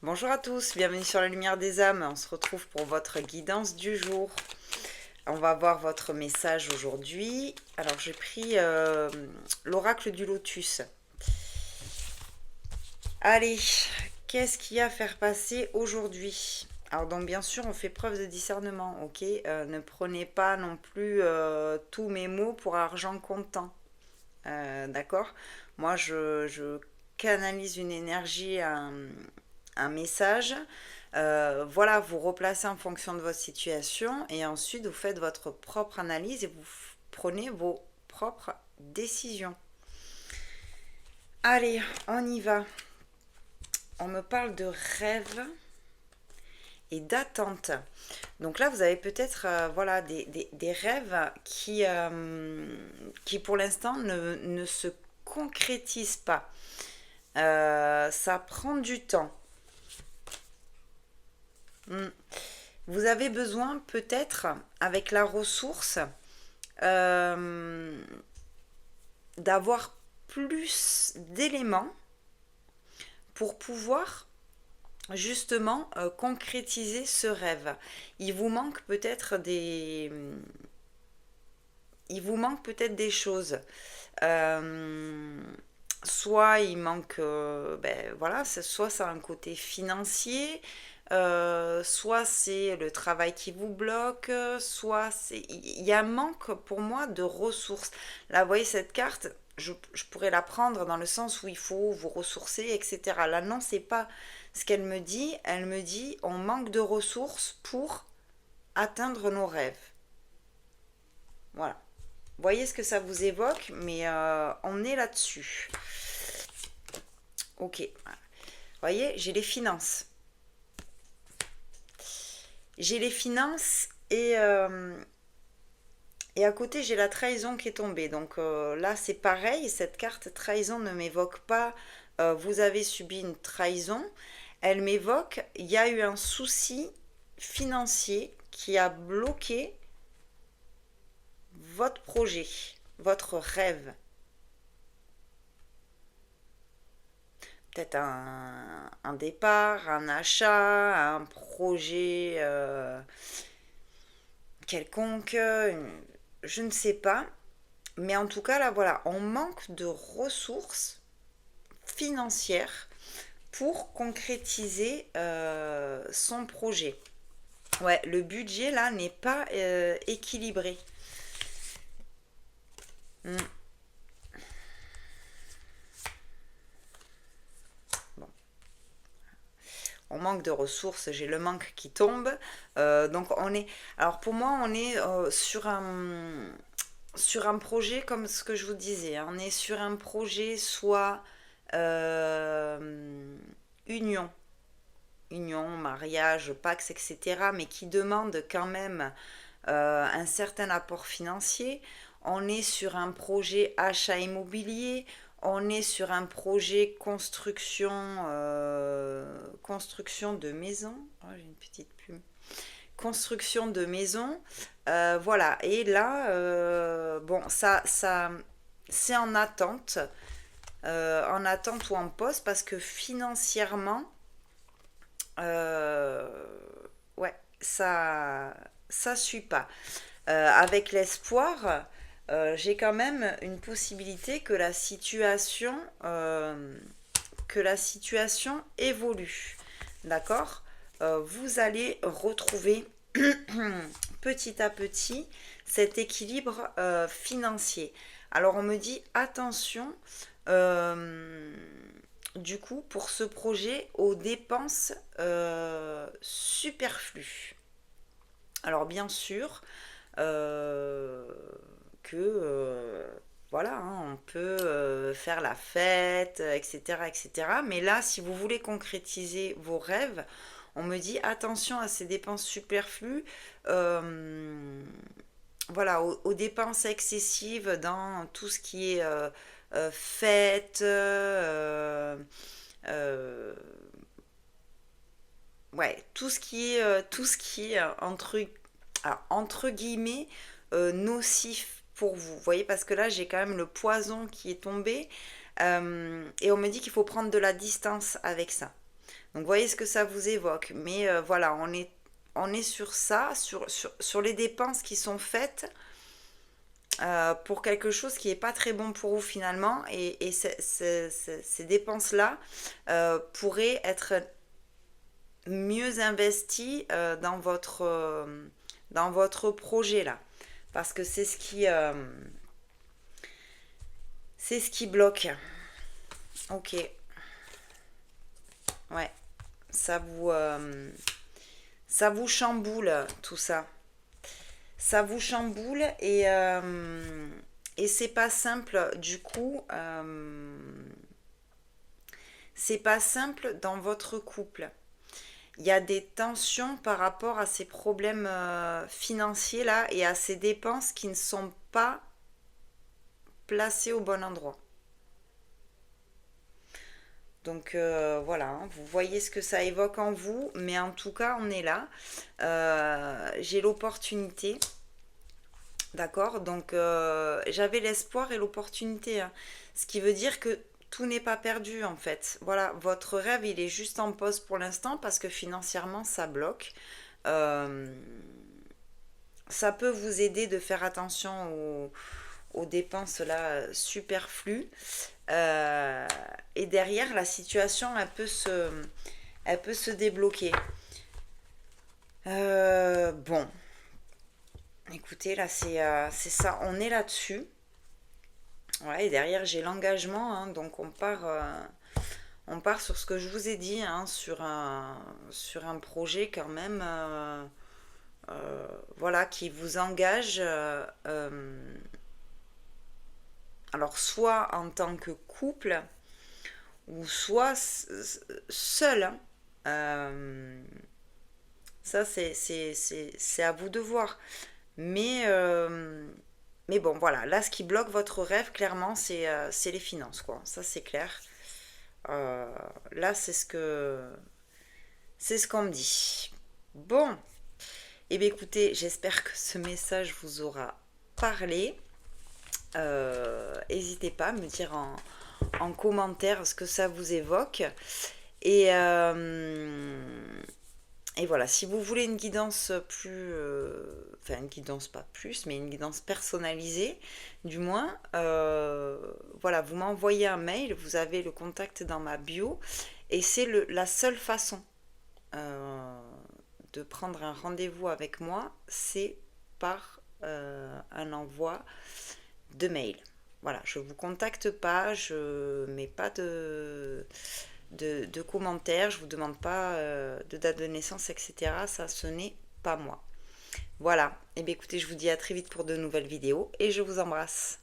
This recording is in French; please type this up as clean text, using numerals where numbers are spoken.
Bonjour à tous, bienvenue sur la lumière des âmes. On se retrouve pour votre guidance du jour. On va voir votre message aujourd'hui. Alors j'ai pris l'oracle du lotus. Allez, qu'est-ce qu'il y a à faire passer aujourd'hui? Alors donc bien sûr on fait preuve de discernement, ok. Ne prenez pas non plus tous mes mots pour argent comptant. D'accord. Moi je canalise une énergie, un message. Voilà, vous replacez en fonction de votre situation et ensuite vous faites votre propre analyse et vous prenez vos propres décisions. Allez, on y va. On me parle de rêve et d'attente. Donc là, vous avez peut-être voilà, des rêves qui pour l'instant ne se concrétisent pas. Ça prend du temps. Vous avez besoin peut-être, avec la ressource, euh, d'avoir plus d'éléments pour pouvoir justement concrétiser ce rêve. Il vous manque peut-être des... Il vous manque peut-être des choses. Euh, Soit il manque, voilà, soit ça a un côté financier, soit c'est le travail qui vous bloque, soit c'est, il y a un manque pour moi de ressources. Là, vous voyez cette carte, je pourrais la prendre dans le sens où il faut vous ressourcer, etc. Là, non, c'est pas ce qu'elle me dit. Elle me dit, on manque de ressources pour atteindre nos rêves. Voilà. Voyez ce que ça vous évoque, mais on est là-dessus. Ok. Vous voyez, j'ai les finances. J'ai les finances et à côté, j'ai la trahison qui est tombée. Donc là, c'est pareil. Cette carte trahison ne m'évoque pas vous avez subi une trahison. Elle m'évoque il y a eu un souci financier qui a bloqué votre projet, votre rêve. Peut-être un départ, un achat, un projet quelconque, je ne sais pas. Mais en tout cas, là, voilà, on manque de ressources financières pour concrétiser son projet. Ouais, le budget, là, n'est pas équilibré. Hmm. Bon. On manque de ressources, j'ai le manque qui tombe. Donc on est... Alors pour moi, on est sur un projet comme ce que je vous disais. On est sur un projet soit union, union, mariage, pax, etc. Mais qui demande quand même un certain apport financier. On est sur un projet achat immobilier. On est sur un projet construction de maison. Oh, j'ai une petite plume. Construction de maison. Voilà. Et là, bon, ça c'est en attente ou en pause parce que financièrement, euh, ouais, ça suit pas. Avec l'espoir, j'ai quand même une possibilité que la situation évolue. D'accord. Vous allez retrouver petit à petit cet équilibre financier. Alors on me dit attention, euh, du coup, pour ce projet, aux dépenses superflues. Alors bien sûr euh, que voilà, hein, on peut faire la fête, etc., etc. Mais là, si vous voulez concrétiser vos rêves, on me dit attention à ces dépenses superflues. Voilà, aux dépenses excessives dans tout ce qui est fête, euh, ouais, tout ce qui est entre guillemets nocif pour vous. Vous voyez, parce que là j'ai quand même le poison qui est tombé et on me dit qu'il faut prendre de la distance avec ça. Donc voyez ce que ça vous évoque. Mais voilà, on est sur ça, sur les dépenses qui sont faites pour quelque chose qui n'est pas très bon pour vous finalement. Et ces dépenses-là pourraient être mieux investies dans votre projet là. Parce que c'est ce qui bloque. Ok. Ouais. Ça vous, ça vous chamboule tout ça. Ça vous chamboule et c'est pas simple du coup. C'est pas simple dans votre couple. Il y a des tensions par rapport à ces problèmes financiers là et à ces dépenses qui ne sont pas placées au bon endroit. Donc voilà, hein, vous voyez ce que ça évoque en vous, mais en tout cas, on est là. J'ai l'opportunité, d'accord? Donc j'avais l'espoir et l'opportunité, hein. Ce qui veut dire que tout n'est pas perdu en fait. Voilà, votre rêve, il est juste en pause pour l'instant parce que financièrement, ça bloque. Euh, Ça peut vous aider de faire attention aux dépenses là superflues. Euh, et derrière, la situation, elle peut se débloquer. Bon, écoutez, là, c'est ça, on est là-dessus. Ouais, et derrière, j'ai l'engagement, hein, donc on part sur ce que je vous ai dit, hein, sur un projet quand même, voilà, qui vous engage, alors soit en tant que couple, ou soit seul, hein. Euh, Ça, c'est à vous de voir. Mais, euh, mais bon, voilà. Là, ce qui bloque votre rêve, clairement, c'est les finances, quoi. Ça, c'est clair. Euh, Là, c'est ce qu'on me dit. Bon. Eh bien, écoutez, j'espère que ce message vous aura parlé. N'hésitez pas à me dire en commentaire ce que ça vous évoque. Et, et voilà, si vous voulez une guidance plus... enfin, une guidance pas plus, mais une guidance personnalisée, du moins, voilà, vous m'envoyez un mail, vous avez le contact dans ma bio, et c'est la seule façon euh, de prendre un rendez-vous avec moi, c'est par un envoi de mail. Voilà, je ne vous contacte pas, je mets pas de commentaires, je vous demande pas de date de naissance, etc. Ça, ce n'est pas moi. Voilà, et bien écoutez, je vous dis à très vite pour de nouvelles vidéos et je vous embrasse.